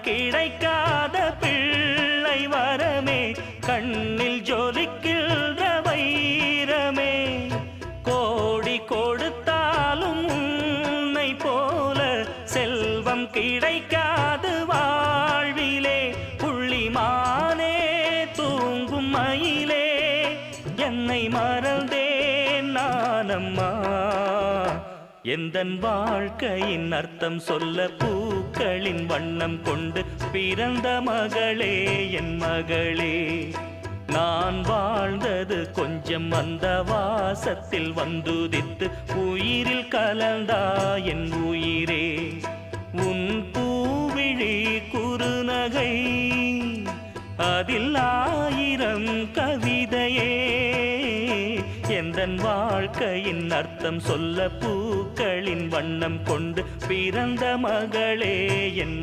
கிடைக்காத பிள்ளை வரமே, கண்ணில் ஜொலிக்கின்ற வைரமே. கோடி கொடுத்தாலும் உன்னை போல செல்வம் கிடைக்காது வாழ்விலே. புள்ளிமானே தூங்கும் மயிலே, என்னை மறந்தேன் நானம்மா. எந்தன் வாழ்க்கையின் அர்த்தம் சொல்ல பூக்களின் வண்ணம் கொண்டு பிறந்த மகளே என் மகளே. நான் வாழ்ந்தது கொஞ்சம் அந்த வாசத்தில் வந்துதித்து உயிரில் கலந்தா என் உயிரே. உன் பூவிழி குறுநகை அதில் 1000 கவிதையே. எந்தன் வாழ்க்கையின் அர்த்தம் சொல்ல பூக்களின் வண்ணம் கொண்டு பிறந்த மகளே என்